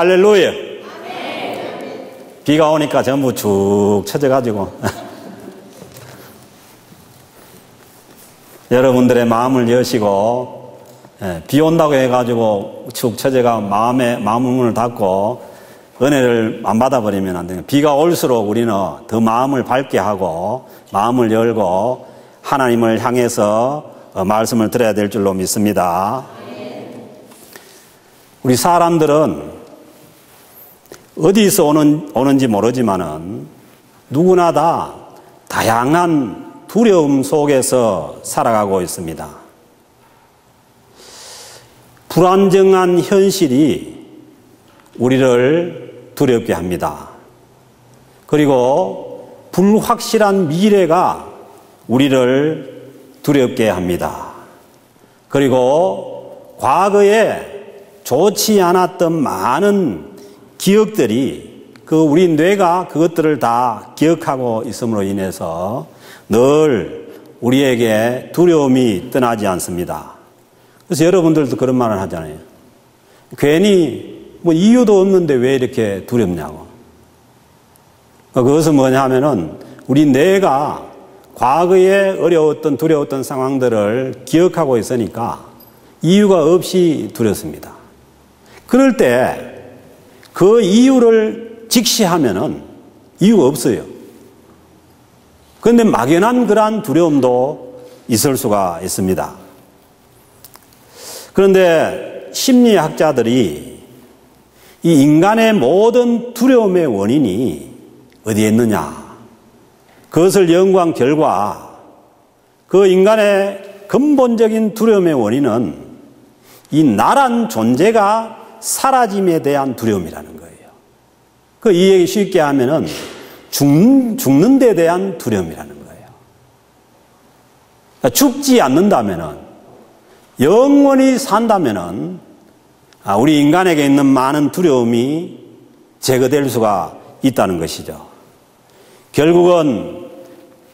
할렐루야. 비가 오니까 전부 축 처져가지고 여러분들의 마음을 여시고, 비 온다고 해가지고 축 처져가 마음 문을 닫고 은혜를 안 받아버리면 안 돼요. 비가 올수록 우리는 더 마음을 밝게 하고 마음을 열고 하나님을 향해서 말씀을 드려야 될 줄로 믿습니다. 우리 사람들은 어디서 오는지 모르지만은 누구나 다 다양한 두려움 속에서 살아가고 있습니다. 불안정한 현실이 우리를 두렵게 합니다. 그리고 불확실한 미래가 우리를 두렵게 합니다. 그리고 과거에 좋지 않았던 많은 기억들이 우리 뇌가 그것들을 다 기억하고 있음으로 인해서 늘 우리에게 두려움이 떠나지 않습니다. 그래서 여러분들도 그런 말을 하잖아요. 괜히 이유도 없는데 왜 이렇게 두렵냐고. 그것은 뭐냐 하면은 우리 뇌가 과거에 어려웠던 두려웠던 상황들을 기억하고 있으니까 이유가 없이 두렵습니다. 그럴 때 그 이유를 직시하면은 이유가 없어요. 그런데 막연한 그러한 두려움도 있을 수가 있습니다. 그런데 심리학자들이 이 인간의 모든 두려움의 원인이 어디에 있느냐, 그것을 연구한 결과 그 인간의 근본적인 두려움의 원인은 이 나란 존재가 사라짐에 대한 두려움이라는 거예요. 이 얘기 쉽게 하면은 죽는 데 대한 두려움이라는 거예요. 그러니까 죽지 않는다면은, 영원히 산다면은 우리 인간에게 있는 많은 두려움이 제거될 수가 있다는 것이죠. 결국은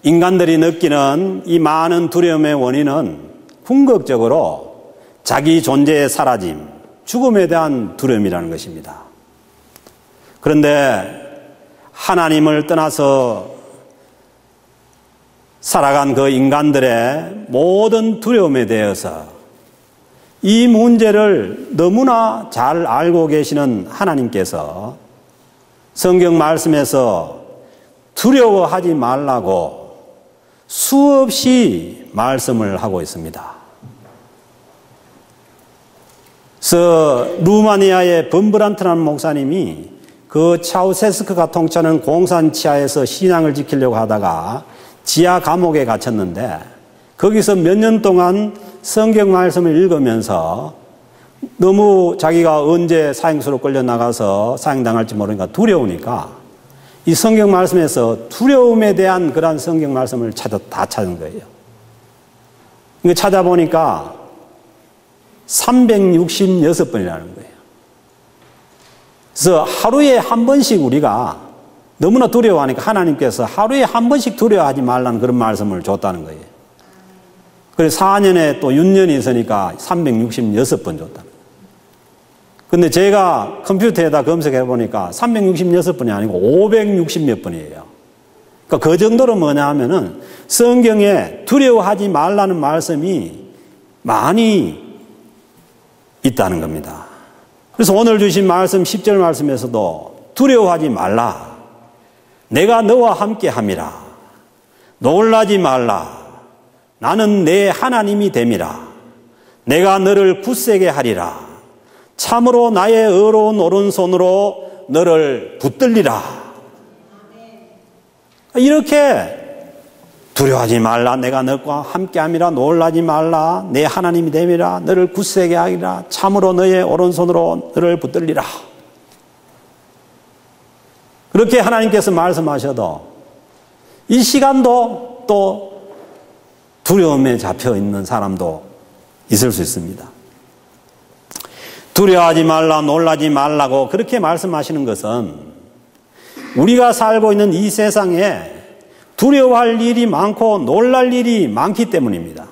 인간들이 느끼는 이 많은 두려움의 원인은 궁극적으로 자기 존재의 사라짐, 죽음에 대한 두려움이라는 것입니다. 그런데 하나님을 떠나서 살아간 그 인간들의 모든 두려움에 대해서 이 문제를 너무나 잘 알고 계시는 하나님께서 성경 말씀에서 두려워하지 말라고 수없이 말씀을 하고 있습니다. 루마니아의 범브란트라는 목사님이 그 차우세스크가 통치하는 공산 치하에서 신앙을 지키려고 하다가 지하 감옥에 갇혔는데 거기서 몇 년 동안 성경 말씀을 읽으면서 너무 자기가 언제 사형수로 끌려나가서 사형당할지 모르니까 두려우니까 이 성경 말씀에서 두려움에 대한 그러한 성경 말씀을 다 찾은 거예요. 이거 찾아보니까 366번이라는 거예요. 그래서 하루에 한 번씩 우리가 너무나 두려워하니까 하나님께서 하루에 한 번씩 두려워하지 말라는 그런 말씀을 줬다는 거예요. 그래서 4년에 또 6년이 있으니까 366번 줬다. 근데 제가 컴퓨터에다 검색해 보니까 366번이 아니고 560몇 번이에요. 그러니까 그 정도로 뭐냐 하면은 성경에 두려워하지 말라는 말씀이 많이 있다는 겁니다. 그래서 오늘 주신 말씀 10절 말씀에서도 두려워하지 말라. 내가 너와 함께 함이라. 놀라지 말라. 나는 내 하나님이 됨이라. 내가 너를 굳세게 하리라. 참으로 나의 의로운 오른손으로 너를 붙들리라. 이렇게 두려워하지 말라. 내가 너와 함께함이라. 놀라지 말라. 내 하나님이 됨이라. 너를 굳세게 하리라. 참으로 너의 오른손으로 너를 붙들리라. 그렇게 하나님께서 말씀하셔도 이 시간도 또 두려움에 잡혀 있는 사람도 있을 수 있습니다. 두려워하지 말라, 놀라지 말라고 그렇게 말씀하시는 것은 우리가 살고 있는 이 세상에 두려워할 일이 많고 놀랄 일이 많기 때문입니다.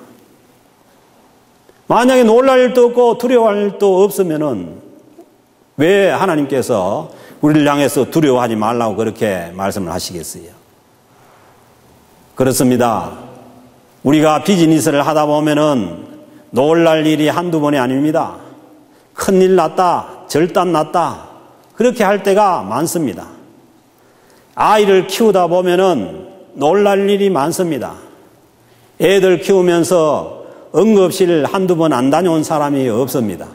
만약에 놀랄 일도 없고 두려워할 일도 없으면은 왜 하나님께서 우리를 향해서 두려워하지 말라고 그렇게 말씀을 하시겠어요? 그렇습니다. 우리가 비즈니스를 하다 보면은 놀랄 일이 한두 번이 아닙니다. 큰일 났다, 절단 났다, 그렇게 할 때가 많습니다. 아이를 키우다 보면은 놀랄 일이 많습니다. 애들 키우면서 응급실 한두 번 안 다녀온 사람이 없습니다.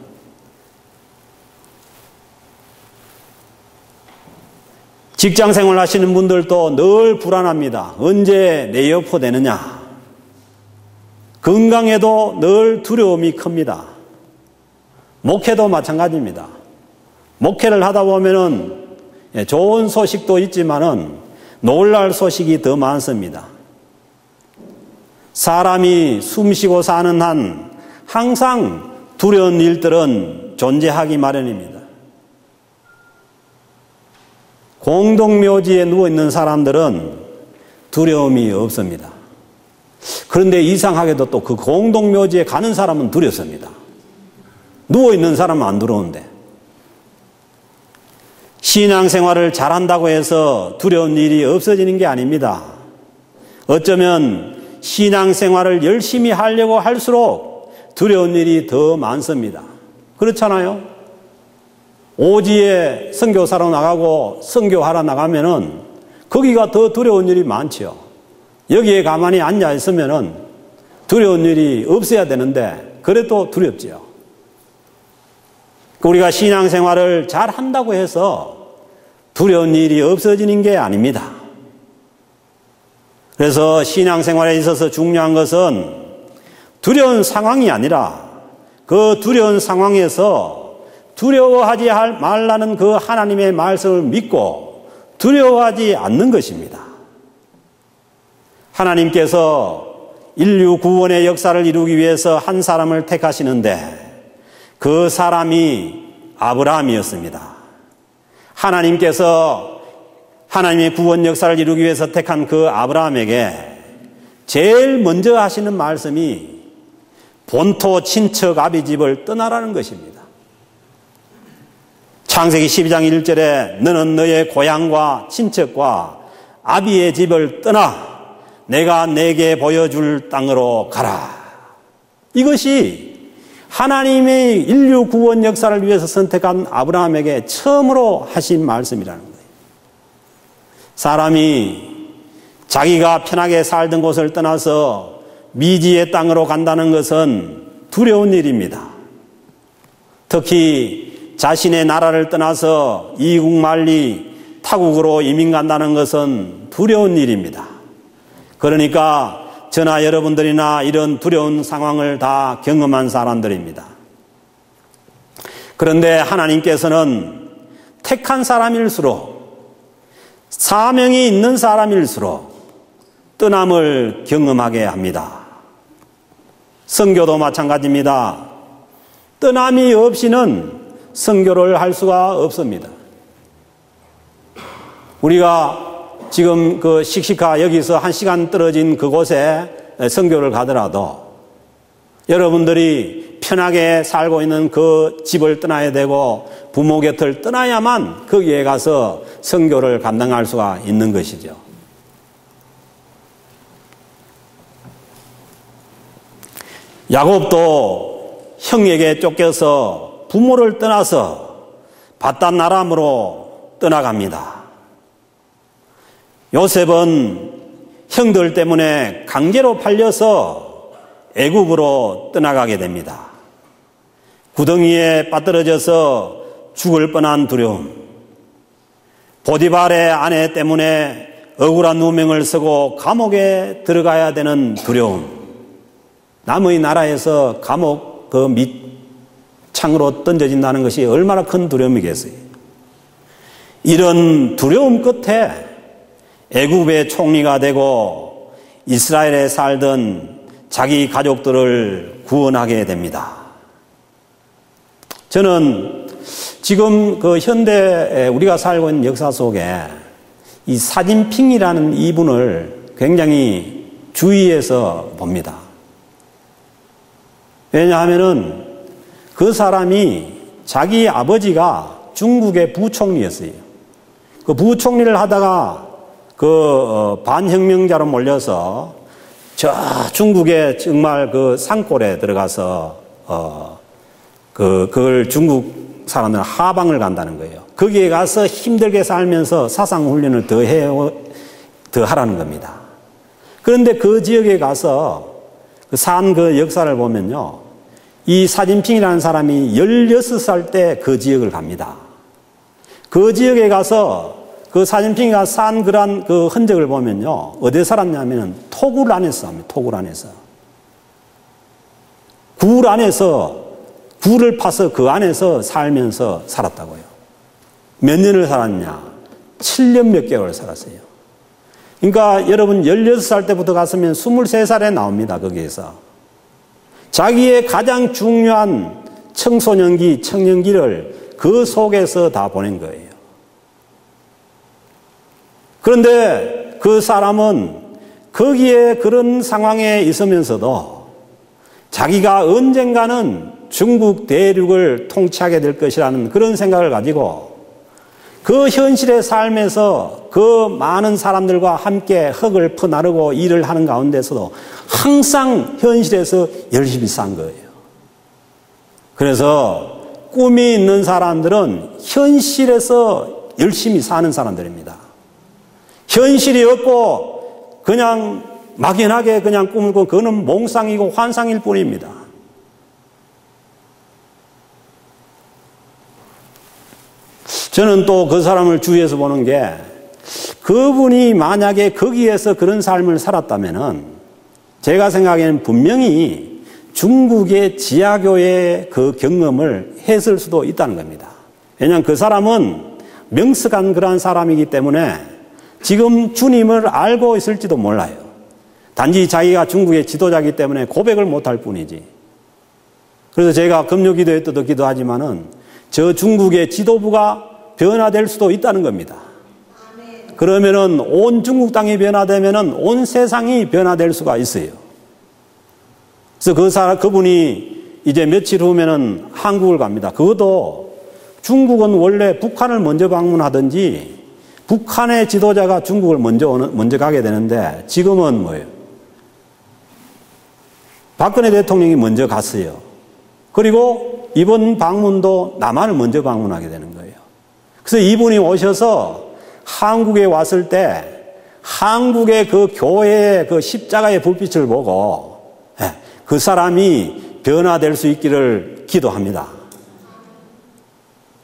직장 생활 하시는 분들도 늘 불안합니다. 언제 레이오프 되느냐. 건강에도 늘 두려움이 큽니다. 목회도 마찬가지입니다. 목회를 하다 보면은 좋은 소식도 있지만은 놀랄 소식이 더 많습니다. 사람이 숨쉬고 사는 한 항상 두려운 일들은 존재하기 마련입니다. 공동묘지에 누워있는 사람들은 두려움이 없습니다. 그런데 이상하게도 또 그 공동묘지에 가는 사람은 두렵습니다. 누워있는 사람은 안 두려운데. 신앙생활을 잘한다고 해서 두려운 일이 없어지는 게 아닙니다. 어쩌면 신앙생활을 열심히 하려고 할수록 두려운 일이 더 많습니다. 그렇잖아요? 오지에 선교사로 나가고 선교하러 나가면은 거기가 더 두려운 일이 많죠. 여기에 가만히 앉아 있으면은 두려운 일이 없어야 되는데 그래도 두렵지요. 우리가 신앙생활을 잘 한다고 해서 두려운 일이 없어지는 게 아닙니다. 그래서 신앙생활에 있어서 중요한 것은 두려운 상황이 아니라 그 두려운 상황에서 두려워하지 말라는 그 하나님의 말씀을 믿고 두려워하지 않는 것입니다. 하나님께서 인류 구원의 역사를 이루기 위해서 한 사람을 택하시는데 그 사람이 아브라함이었습니다. 하나님께서 하나님의 구원 역사를 이루기 위해서 택한 그 아브라함에게 제일 먼저 하시는 말씀이 본토 친척 아비 집을 떠나라는 것입니다. 창세기 12장 1절에 너는 너의 고향과 친척과 아비의 집을 떠나 내가 내게 보여줄 땅으로 가라. 이것이 하나님의 인류 구원 역사를 위해서 선택한 아브라함에게 처음으로 하신 말씀이라는 거예요. 사람이 자기가 편하게 살던 곳을 떠나서 미지의 땅으로 간다는 것은 두려운 일입니다. 특히 자신의 나라를 떠나서 이국 만리 타국으로 이민 간다는 것은 두려운 일입니다. 그러니까 저나 여러분들이나 이런 두려운 상황을 다 경험한 사람들입니다. 그런데 하나님께서는 택한 사람일수록 사명이 있는 사람일수록 떠남을 경험하게 합니다. 선교도 마찬가지입니다. 떠남이 없이는 선교를 할 수가 없습니다. 우리가 지금 그 씩씩하 여기서 1시간 떨어진 그곳에 선교를 가더라도 여러분들이 편하게 살고 있는 그 집을 떠나야 되고 부모 곁을 떠나야만 거기에 가서 선교를 감당할 수가 있는 것이죠. 야곱도 형에게 쫓겨서 부모를 떠나서 바단 아람으로 떠나갑니다. 요셉은 형들 때문에 강제로 팔려서 애굽으로 떠나가게 됩니다. 구덩이에 빠뜨려져서 죽을 뻔한 두려움, 보디발의 아내 때문에 억울한 누명을 쓰고 감옥에 들어가야 되는 두려움, 남의 나라에서 감옥 그 밑창으로 던져진다는 것이 얼마나 큰 두려움이겠어요. 이런 두려움 끝에 애굽의 총리가 되고 이스라엘에 살던 자기 가족들을 구원하게 됩니다. 저는 지금 그 현대 우리가 살고 있는 역사 속에 이 사진핑이라는 이분을 굉장히 주의해서 봅니다. 왜냐하면은 그 사람이 자기 아버지가 중국의 부총리였어요. 그 부총리를 하다가 반혁명자로 몰려서 저 중국의 정말 그 산골에 들어가서 그걸 중국 사람들은 하방을 간다는 거예요. 거기에 가서 힘들게 살면서 사상 훈련을 더 하라는 겁니다. 그런데 그 지역에 가서 산 그 역사를 보면요, 이 사진핑이라는 사람이 16살 때 그 지역을 갑니다. 그 지역에 가서 그 사진핑이가 산 그런 그 흔적을 보면요, 어디에 살았냐면은 토굴 안에서 삽니다. 토굴 안에서. 굴 안에서, 굴을 파서 그 안에서 살면서 살았다고요. 몇 년을 살았냐? 7년 몇 개월 살았어요. 그러니까 여러분 16살 때부터 갔으면 23살에 나옵니다. 거기에서. 자기의 가장 중요한 청소년기, 청년기를 그 속에서 다 보낸 거예요. 그런데 그 사람은 거기에 그런 상황에 있으면서도 자기가 언젠가는 중국 대륙을 통치하게 될 것이라는 그런 생각을 가지고 그 현실의 삶에서 그 많은 사람들과 함께 흙을 퍼나르고 일을 하는 가운데서도 항상 현실에서 열심히 산 거예요. 그래서 꿈이 있는 사람들은 현실에서 열심히 사는 사람들입니다. 현실이 없고 그냥 막연하게 그냥 꿈을 꾸고 그거는 몽상이고 환상일 뿐입니다. 저는 또 그 사람을 주위에서 보는 게 그분이 만약에 거기에서 그런 삶을 살았다면은 제가 생각에는 분명히 중국의 지하교회의 그 경험을 했을 수도 있다는 겁니다. 왜냐하면 그 사람은 명석한 그러한 사람이기 때문에 지금 주님을 알고 있을지도 몰라요. 단지 자기가 중국의 지도자이기 때문에 고백을 못할 뿐이지. 그래서 제가 금요기도에 때도 기도하지만은 저 중국의 지도부가 변화될 수도 있다는 겁니다. 그러면은 온 중국 땅이 변화되면은 온 세상이 변화될 수가 있어요. 그래서 그분이 이제 며칠 후면은 한국을 갑니다. 그것도 중국은 원래 북한을 먼저 방문하든지 북한의 지도자가 중국을 먼저 가게 되는데 지금은 뭐예요? 박근혜 대통령이 먼저 갔어요. 그리고 이번 방문도 남한을 먼저 방문하게 되는 거예요. 그래서 이분이 오셔서 한국에 왔을 때 한국의 그 교회의 그 십자가의 불빛을 보고 그 사람이 변화될 수 있기를 기도합니다.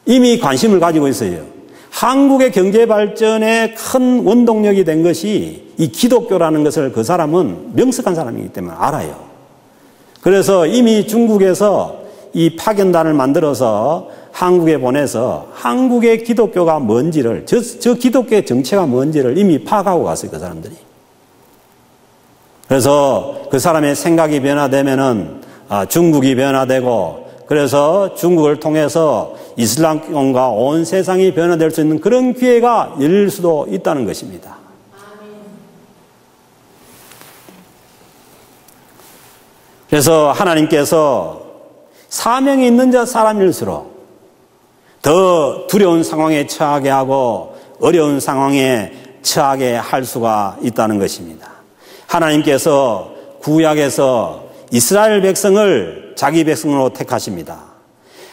이미 관심을 가지고 있어요. 한국의 경제 발전에 큰 원동력이 된 것이 이 기독교라는 것을 그 사람은 명석한 사람이기 때문에 알아요. 그래서 이미 중국에서 이 파견단을 만들어서 한국에 보내서 한국의 기독교가 뭔지를, 저 기독교의 정체가 뭔지를 이미 파악하고 갔어요, 그 사람들이. 그래서 그 사람의 생각이 변화되면은 중국이 변화되고, 그래서 중국을 통해서 이슬람권과 온 세상이 변화될 수 있는 그런 기회가 열릴 수도 있다는 것입니다. 그래서 하나님께서 사명이 있는 자 사람일수록 더 두려운 상황에 처하게 하고 어려운 상황에 처하게 할 수가 있다는 것입니다. 하나님께서 구약에서 이스라엘 백성을 자기 백성으로 택하십니다.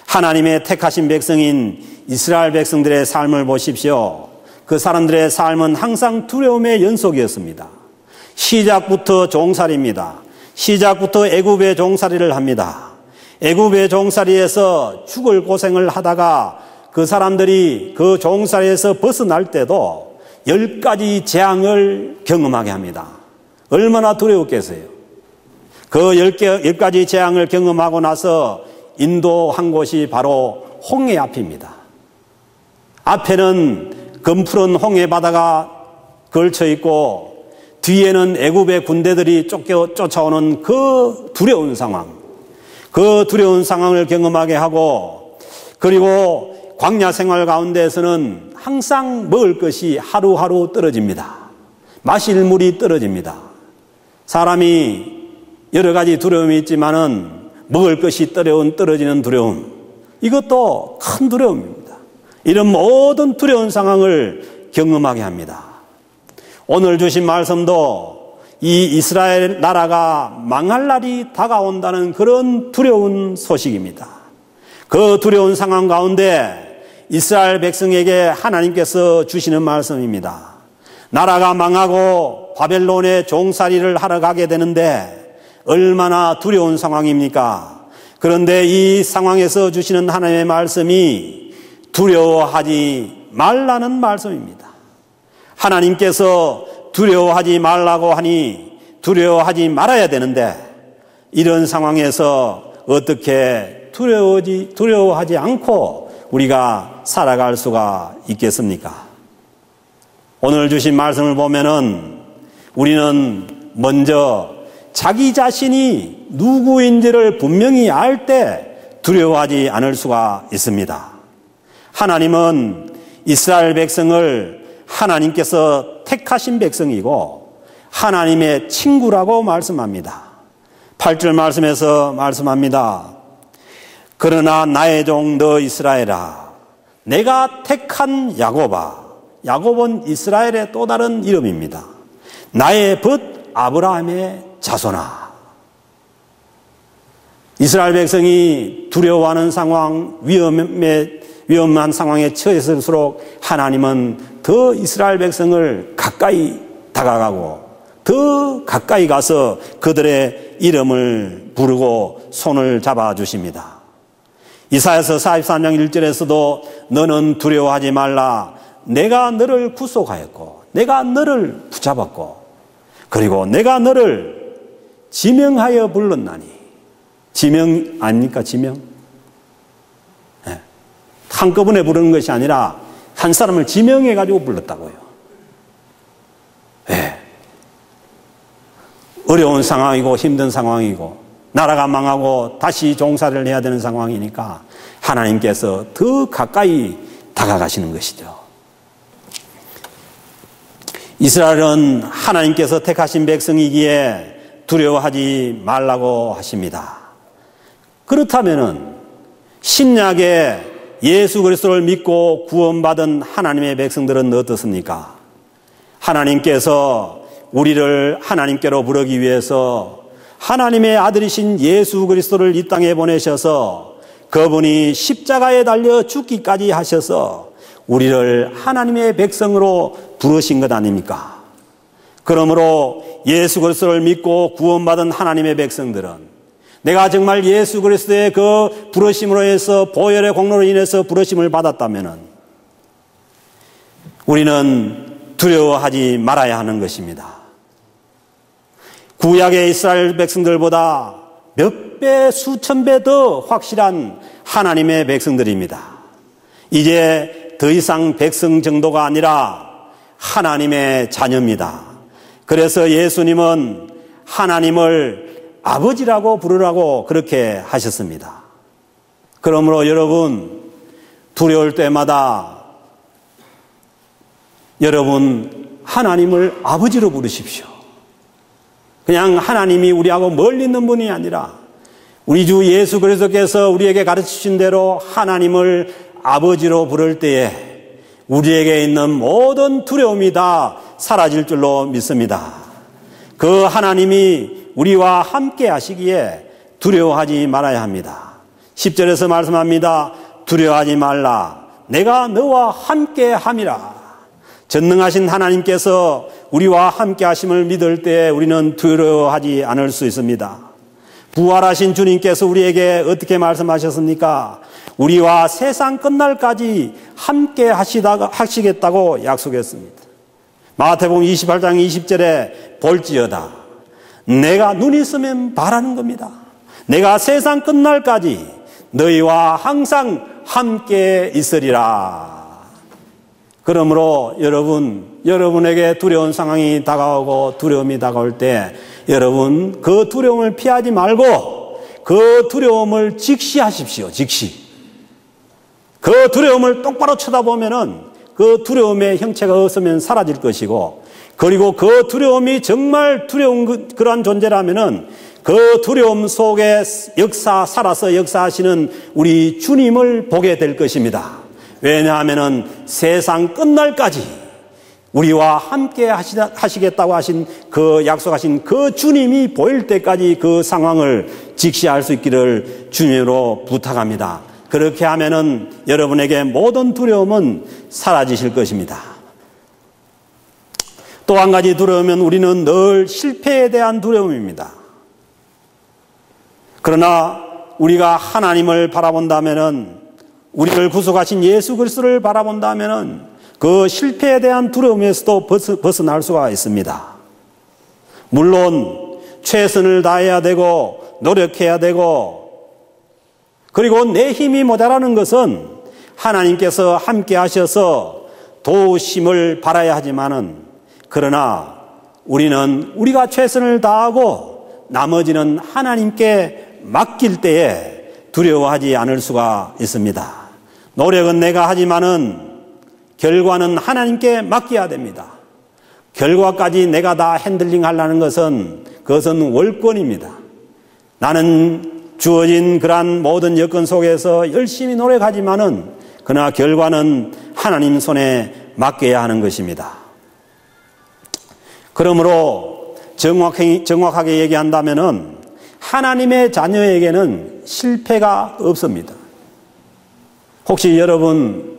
하나님의 택하신 백성인 이스라엘 백성들의 삶을 보십시오. 그 사람들의 삶은 항상 두려움의 연속이었습니다. 시작부터 종살이입니다. 시작부터 애굽의 종살이를 합니다. 애굽의 종살이에서 죽을 고생을 하다가 그 사람들이 그 종살이에서 벗어날 때도 10가지 재앙을 경험하게 합니다. 얼마나 두려웠겠어요. 그 10가지 재앙을 경험하고 나서 인도한 곳이 바로 홍해 앞입니다. 앞에는 검푸른 홍해 바다가 걸쳐 있고 뒤에는 애굽의 군대들이 쫓아오는 그 두려운 상황, 그 두려운 상황을 경험하게 하고, 그리고 광야 생활 가운데에서는 항상 먹을 것이 하루하루 떨어집니다. 마실 물이 떨어집니다. 사람이 여러 가지 두려움이 있지만은 먹을 것이 떨어지는 두려움, 이것도 큰 두려움입니다. 이런 모든 두려운 상황을 경험하게 합니다. 오늘 주신 말씀도 이 이스라엘 나라가 망할 날이 다가온다는 그런 두려운 소식입니다. 그 두려운 상황 가운데 이스라엘 백성에게 하나님께서 주시는 말씀입니다. 나라가 망하고 바벨론의 종살이를 하러 가게 되는데 얼마나 두려운 상황입니까? 그런데 이 상황에서 주시는 하나님의 말씀이 두려워하지 말라는 말씀입니다. 하나님께서 두려워하지 말라고 하니 두려워하지 말아야 되는데 이런 상황에서 어떻게 두려워하지 않고 우리가 살아갈 수가 있겠습니까? 오늘 주신 말씀을 보면은 우리는 먼저 자기 자신이 누구인지를 분명히 알 때 두려워하지 않을 수가 있습니다. 하나님은 이스라엘 백성을 하나님께서 택하신 백성이고 하나님의 친구라고 말씀합니다. 8절 말씀에서 말씀합니다. 그러나 나의 종 너 이스라엘아, 내가 택한 야곱아. 야곱은 이스라엘의 또 다른 이름입니다. 나의 벗 아브라함의 자손아. 이스라엘 백성이 두려워하는 상황, 위험한 상황에 처했을수록 하나님은 더 이스라엘 백성을 가까이 다가가고 더 가까이 가서 그들의 이름을 부르고 손을 잡아주십니다. 이사야서 43장 1절에서도 너는 두려워하지 말라. 내가 너를 구속하였고 내가 너를 붙잡았고 그리고 내가 너를 지명하여 불렀나니. 지명 아닙니까? 지명? 네. 한꺼번에 부르는 것이 아니라 한 사람을 지명해가지고 불렀다고요. 네. 어려운 상황이고 힘든 상황이고 나라가 망하고 다시 종살이를 해야 되는 상황이니까 하나님께서 더 가까이 다가가시는 것이죠. 이스라엘은 하나님께서 택하신 백성이기에 두려워하지 말라고 하십니다. 그렇다면은 신약에 예수 그리스도를 믿고 구원받은 하나님의 백성들은 어떻습니까? 하나님께서 우리를 하나님께로 부르기 위해서 하나님의 아들이신 예수 그리스도를 이 땅에 보내셔서 그분이 십자가에 달려 죽기까지 하셔서 우리를 하나님의 백성으로 부르신 것 아닙니까? 그러므로 예수 그리스도를 믿고 구원받은 하나님의 백성들은 내가 정말 예수 그리스도의 그 부르심으로 해서 보혈의 공로로 인해서 부르심을 받았다면 우리는 두려워하지 말아야 하는 것입니다. 구약의 이스라엘 백성들보다 몇 배, 수천 배 더 확실한 하나님의 백성들입니다. 이제 더 이상 백성 정도가 아니라 하나님의 자녀입니다. 그래서 예수님은 하나님을 아버지라고 부르라고 그렇게 하셨습니다. 그러므로 여러분 두려울 때마다 여러분 하나님을 아버지로 부르십시오. 그냥 하나님이 우리하고 멀리 있는 분이 아니라 우리 주 예수 그리스도께서 우리에게 가르치신 대로 하나님을 아버지로 부를 때에 우리에게 있는 모든 두려움이 다 사라질 줄로 믿습니다. 그 하나님이 우리와 함께 하시기에 두려워하지 말아야 합니다. 10절에서 말씀합니다. 두려워하지 말라. 내가 너와 함께 함이라. 전능하신 하나님께서 우리와 함께 하심을 믿을 때 우리는 두려워하지 않을 수 있습니다. 부활하신 주님께서 우리에게 어떻게 말씀하셨습니까? 우리와 세상 끝날까지 함께 하시겠다고 약속했습니다. 마태복음 28장 20절에 볼지어다. 내가 눈 있으면 바라는 겁니다. 내가 세상 끝날까지 너희와 항상 함께 있으리라. 그러므로 여러분에게 두려운 상황이 다가오고 두려움이 다가올 때 여러분 그 두려움을 피하지 말고 그 두려움을 직시하십시오. 직시. 그 두려움을 똑바로 쳐다보면은 그 두려움의 형체가 없으면 사라질 것이고 그리고 그 두려움이 정말 두려운 그러한 존재라면은 그 두려움 속에 살아서 역사하시는 우리 주님을 보게 될 것입니다. 왜냐하면은 세상 끝날까지 우리와 함께 하시겠다고 하신 그 약속하신 그 주님이 보일 때까지 그 상황을 직시할 수 있기를 주님으로 부탁합니다. 그렇게 하면은 여러분에게 모든 두려움은 사라지실 것입니다. 또 한 가지 두려움은 우리는 늘 실패에 대한 두려움입니다. 그러나 우리가 하나님을 바라본다면은, 우리를 구속하신 예수 그리스도를 바라본다면은 그 실패에 대한 두려움에서도 벗어날 수가 있습니다. 물론 최선을 다해야 되고 노력해야 되고, 그리고 내 힘이 모자라는 것은 하나님께서 함께 하셔서 도우심을 바라야 하지만은, 그러나 우리는 우리가 최선을 다하고 나머지는 하나님께 맡길 때에 두려워하지 않을 수가 있습니다. 노력은 내가 하지만은 결과는 하나님께 맡겨야 됩니다. 결과까지 내가 다 핸들링 하려는 것은, 그것은 월권입니다. 나는 주어진 그러한 모든 여건 속에서 열심히 노력하지만은 그러나 결과는 하나님 손에 맡겨야 하는 것입니다. 그러므로 정확하게 얘기한다면은 하나님의 자녀에게는 실패가 없습니다. 혹시 여러분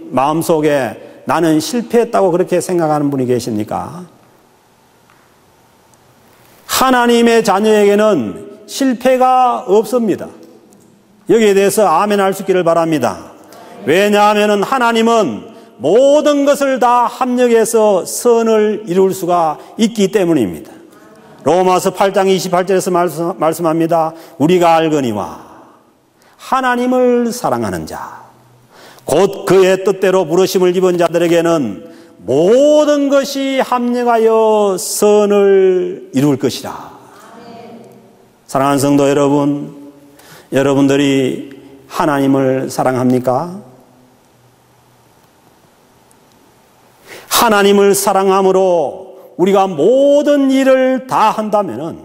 마음속에 나는 실패했다고 그렇게 생각하는 분이 계십니까? 하나님의 자녀에게는 실패가 없습니다. 여기에 대해서 아멘 할 수 있기를 바랍니다. 왜냐하면 하나님은 모든 것을 다 합력해서 선을 이룰 수가 있기 때문입니다. 로마서 8장 28절에서 말씀합니다. 우리가 알거니와 하나님을 사랑하는 자, 곧 그의 뜻대로 부르심을 입은 자들에게는 모든 것이 합력하여 선을 이룰 것이라. 사랑하는 성도 여러분, 여러분들이 하나님을 사랑합니까? 하나님을 사랑함으로 우리가 모든 일을 다 한다면은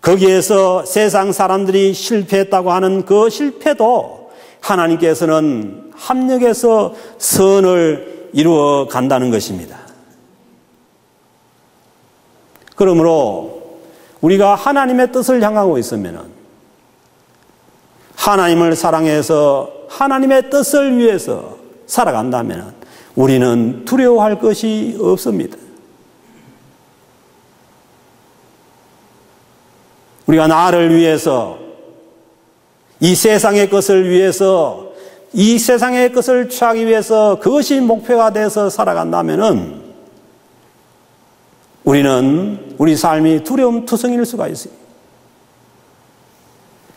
거기에서 세상 사람들이 실패했다고 하는 그 실패도 하나님께서는 합력해서 선을 이루어 간다는 것입니다. 그러므로 우리가 하나님의 뜻을 향하고 있으면은, 하나님을 사랑해서 하나님의 뜻을 위해서 살아간다면 우리는 두려워할 것이 없습니다. 우리가 나를 위해서, 이 세상의 것을 위해서, 이 세상의 것을 취하기 위해서 그것이 목표가 돼서 살아간다면은 우리는 우리 삶이 두려움투성일 수가 있어요.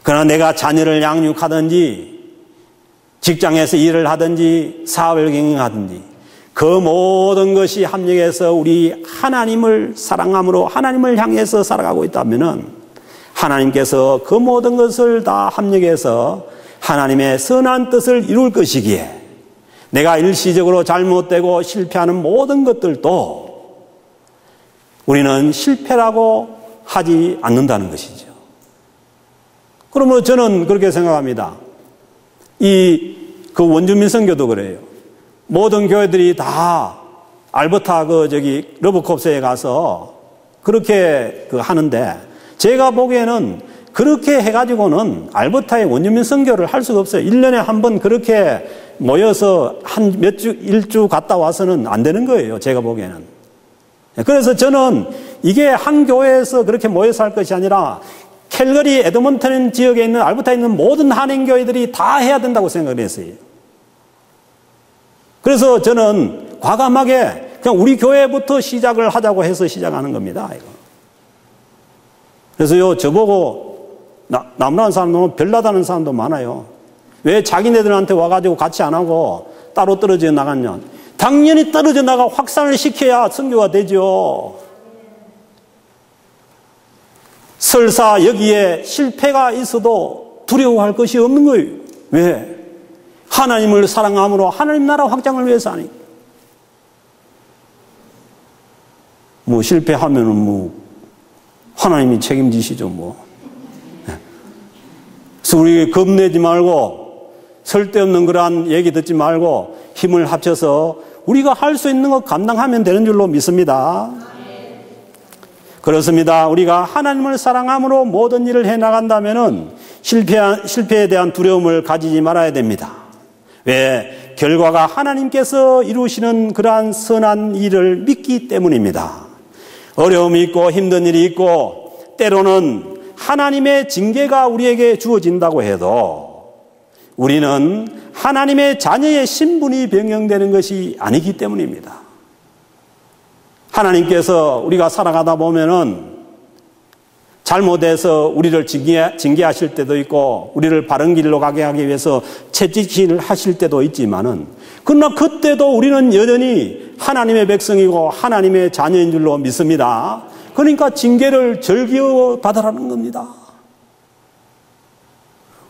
그러나 내가 자녀를 양육하든지 직장에서 일을 하든지 사업을 경영하든지 그 모든 것이 합력해서 우리 하나님을 사랑함으로 하나님을 향해서 살아가고 있다면은 하나님께서 그 모든 것을 다 합력해서 하나님의 선한 뜻을 이룰 것이기에 내가 일시적으로 잘못되고 실패하는 모든 것들도 우리는 실패라고 하지 않는다는 것이죠. 그러면 저는 그렇게 생각합니다. 그 원주민 선교도 그래요. 모든 교회들이 다 알버타 러브콥스에 가서 그렇게 하는데, 제가 보기에는 그렇게 해가지고는 알버타의 원주민 선교를 할 수가 없어요. 1년에 한 번 그렇게 모여서 일주 갔다 와서는 안 되는 거예요. 제가 보기에는. 그래서 저는 이게 한 교회에서 그렇게 모여서 할 것이 아니라 캘거리 에드먼턴 지역에 있는 알버타에 있는 모든 한인교회들이 다 해야 된다고 생각을 했어요. 그래서 저는 과감하게 그냥 우리 교회부터 시작을 하자고 해서 시작하는 겁니다. 이거. 그래서요, 저보고 나무라는 사람도 별나다는 사람도 많아요. 왜 자기네들한테 와가지고 같이 안 하고 따로 떨어져 나갔냐. 당연히 떨어져 나가 확산을 시켜야 선교가 되죠. 설사 여기에 실패가 있어도 두려워할 것이 없는 거예요. 왜? 하나님을 사랑함으로 하나님 나라 확장을 위해서 하니. 실패하면은 하나님이 책임지시죠, 그래서 우리 겁내지 말고 쓸데없는 그러한 얘기 듣지 말고 힘을 합쳐서 우리가 할 수 있는 것 감당하면 되는 줄로 믿습니다. 그렇습니다. 우리가 하나님을 사랑함으로 모든 일을 해나간다면 실패에 대한 두려움을 가지지 말아야 됩니다. 왜? 결과가 하나님께서 이루시는 그러한 선한 일을 믿기 때문입니다. 어려움이 있고 힘든 일이 있고 때로는 하나님의 징계가 우리에게 주어진다고 해도 우리는 하나님의 자녀의 신분이 변경되는 것이 아니기 때문입니다. 하나님께서 우리가 살아가다 보면은 잘못해서 우리를 징계하실 때도 있고 우리를 바른 길로 가게 하기 위해서 채찍질 하실 때도 있지만은 그러나 그때도 우리는 여전히 하나님의 백성이고 하나님의 자녀인 줄로 믿습니다. 그러니까 징계를 즐겨 받으라는 겁니다.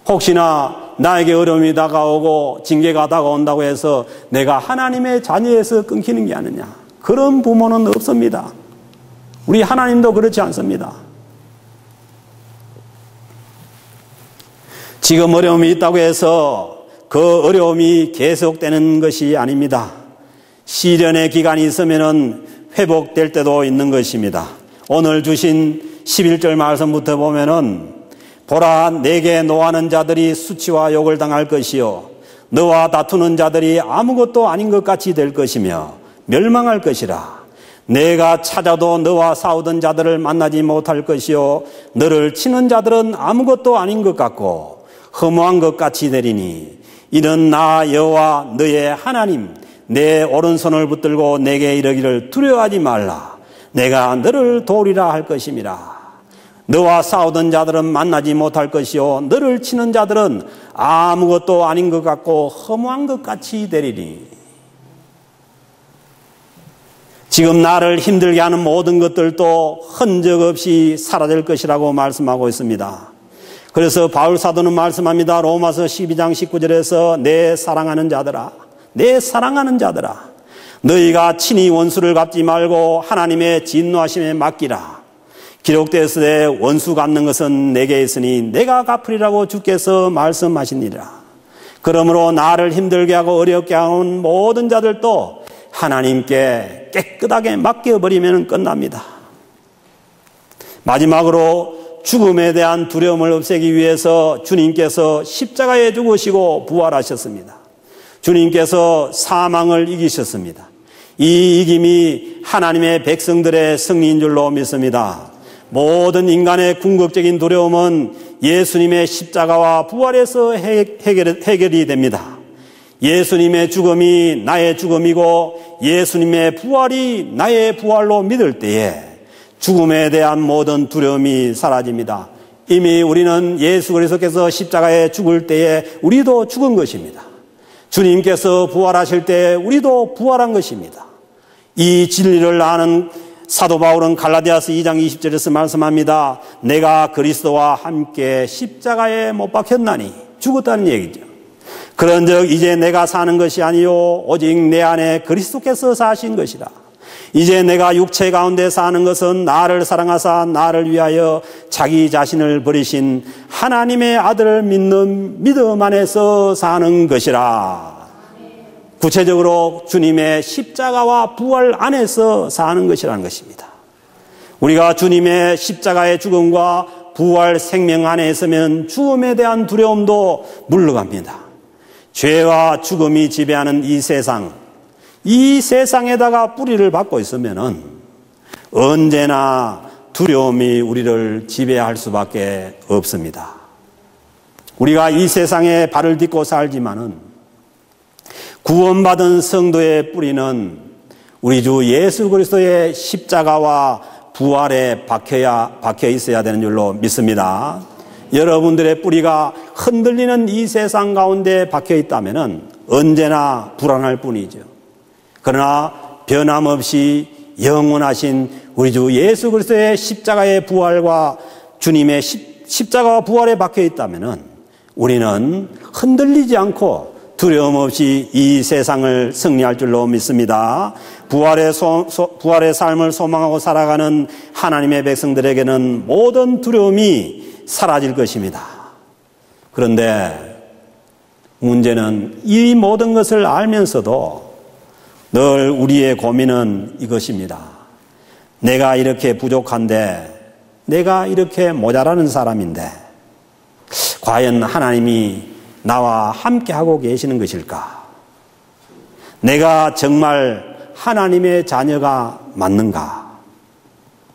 혹시나 나에게 어려움이 다가오고 징계가 다가온다고 해서 내가 하나님의 자녀에서 끊기는 게 아니냐. 그런 부모는 없습니다. 우리 하나님도 그렇지 않습니다. 지금 어려움이 있다고 해서 그 어려움이 계속되는 것이 아닙니다. 시련의 기간이 있으면 회복될 때도 있는 것입니다. 오늘 주신 11절 말씀부터 보면은 보라 내게 노하는 자들이 수치와 욕을 당할 것이요 너와 다투는 자들이 아무것도 아닌 것 같이 될 것이며 멸망할 것이라. 내가 찾아도 너와 싸우던 자들을 만나지 못할 것이요 너를 치는 자들은 아무것도 아닌 것 같고 허무한 것 같이 되리니 이는 나 여호와 너의 하나님 내 오른손을 붙들고 내게 이르기를 두려워하지 말라. 내가 너를 도우리라 할 것임이라. 너와 싸우던 자들은 만나지 못할 것이요 너를 치는 자들은 아무것도 아닌 것 같고 허무한 것 같이 되리니. 지금 나를 힘들게 하는 모든 것들도 흔적 없이 사라질 것이라고 말씀하고 있습니다. 그래서 바울 사도는 말씀합니다. 로마서 12장 19절에서 내 사랑하는 자들아 내 사랑하는 자들아 너희가 친히 원수를 갚지 말고 하나님의 진노하심에 맡기라. 기록되었으되 원수 갚는 것은 내게 있으니 내가 갚으리라고 주께서 말씀하시니라. 그러므로 나를 힘들게 하고 어렵게 하는 모든 자들도 하나님께 깨끗하게 맡겨버리면 끝납니다. 마지막으로 죽음에 대한 두려움을 없애기 위해서 주님께서 십자가에 죽으시고 부활하셨습니다. 주님께서 사망을 이기셨습니다. 이 이김이 하나님의 백성들의 승리인 줄로 믿습니다. 모든 인간의 궁극적인 두려움은 예수님의 십자가와 부활에서 해결이 됩니다. 예수님의 죽음이 나의 죽음이고 예수님의 부활이 나의 부활로 믿을 때에 죽음에 대한 모든 두려움이 사라집니다. 이미 우리는 예수 그리스도께서 십자가에 죽을 때에 우리도 죽은 것입니다. 주님께서 부활하실 때 우리도 부활한 것입니다. 이 진리를 아는 사도 바울은 갈라디아서 2장 20절에서 말씀합니다. 내가 그리스도와 함께 십자가에 못 박혔나니 죽었다는 얘기죠. 그런즉 이제 내가 사는 것이 아니요 오직 내 안에 그리스도께서 사신 것이라. 이제 내가 육체 가운데 사는 것은 나를 사랑하사 나를 위하여 자기 자신을 버리신 하나님의 아들을 믿는 믿음 안에서 사는 것이라. 구체적으로 주님의 십자가와 부활 안에서 사는 것이라는 것입니다. 우리가 주님의 십자가의 죽음과 부활 생명 안에 있으면 죽음에 대한 두려움도 물러갑니다. 죄와 죽음이 지배하는 이 세상에다가 뿌리를 받고 있으면은 언제나 두려움이 우리를 지배할 수밖에 없습니다. 우리가 이 세상에 발을 딛고 살지만은 구원받은 성도의 뿌리는 우리 주 예수 그리스도의 십자가와 부활에 박혀 있어야 되는 줄로 믿습니다. 여러분들의 뿌리가 흔들리는 이 세상 가운데 박혀 있다면은 언제나 불안할 뿐이죠. 그러나 변함없이 영원하신 우리 주 예수 그리스도의 십자가의 부활과 주님의 십자가와 부활에 박혀 있다면은 우리는 흔들리지 않고 두려움 없이 이 세상을 승리할 줄로 믿습니다. 부활의 삶을 소망하고 살아가는 하나님의 백성들에게는 모든 두려움이 사라질 것입니다. 그런데 문제는 이 모든 것을 알면서도 늘 우리의 고민은 이것입니다. 내가 이렇게 부족한데, 내가 이렇게 모자라는 사람인데 과연 하나님이 나와 함께하고 계시는 것일까? 내가 정말 하나님의 자녀가 맞는가?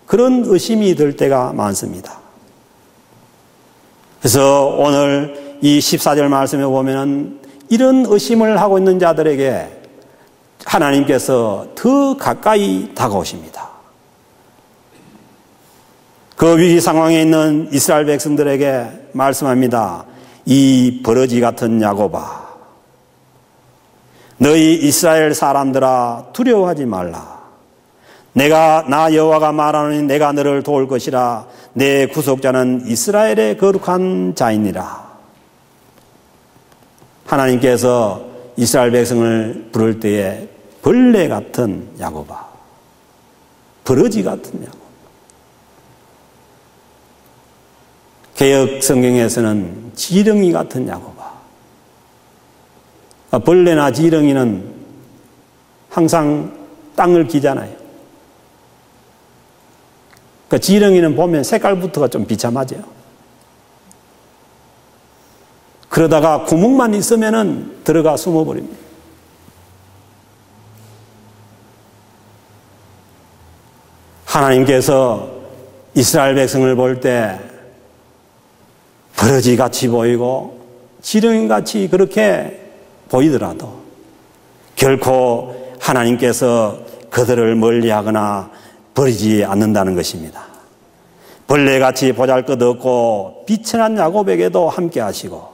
그런 의심이 들 때가 많습니다. 그래서 오늘 이 14절 말씀에 보면 이런 의심을 하고 있는 자들에게 하나님께서 더 가까이 다가오십니다. 그 위기 상황에 있는 이스라엘 백성들에게 말씀합니다. 이 버러지 같은 야곱아, 너희 이스라엘 사람들아 두려워하지 말라. 나 여호와가 말하노니 내가 너를 도울 것이라. 내 구속자는 이스라엘의 거룩한 자이니라. 하나님께서 이스라엘 백성을 부를 때에 벌레 같은 야곱아, 버러지 같은 야곱. 개역 성경에서는 지렁이 같은 야곱아. 벌레나 지렁이는 항상 땅을 기잖아요. 그 지렁이는 보면 색깔부터가 좀 비참하죠. 그러다가 구멍만 있으면은 들어가 숨어버립니다. 하나님께서 이스라엘 백성을 볼 때 버러지 같이 보이고 지렁이 같이 그렇게 보이더라도 결코 하나님께서 그들을 멀리하거나 버리지 않는다는 것입니다. 벌레같이 보잘것없고 비천한 야곱에게도 함께 하시고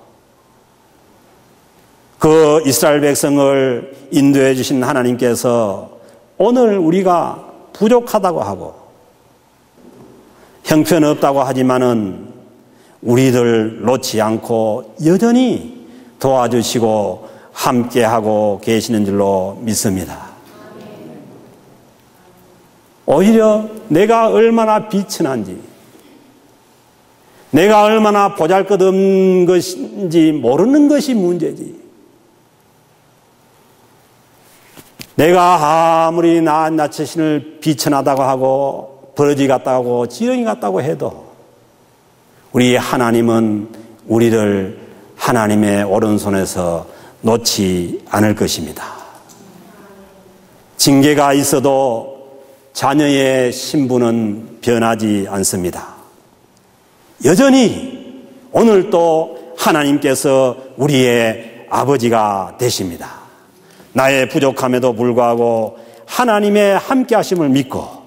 그 이스라엘 백성을 인도해 주신 하나님께서 오늘 우리가 부족하다고 하고 형편없다고 하지만은 우리들 놓지 않고 여전히 도와주시고 함께하고 계시는 줄로 믿습니다. 오히려 내가 얼마나 비천한지, 내가 얼마나 보잘것없는 것인지 모르는 것이 문제지. 내가 아무리 나 자신을 비천하다고 하고 버러지 같다고 지렁이 같다고 해도 우리 하나님은 우리를 하나님의 오른손에서 놓지 않을 것입니다. 징계가 있어도 자녀의 신분은 변하지 않습니다. 여전히 오늘 또 하나님께서 우리의 아버지가 되십니다. 나의 부족함에도 불구하고 하나님의 함께하심을 믿고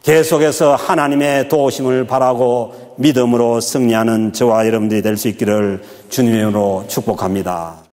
계속해서 하나님의 도우심을 바라고 믿음으로 승리하는 저와 여러분들이 될 수 있기를 주님의 이름으로 축복합니다.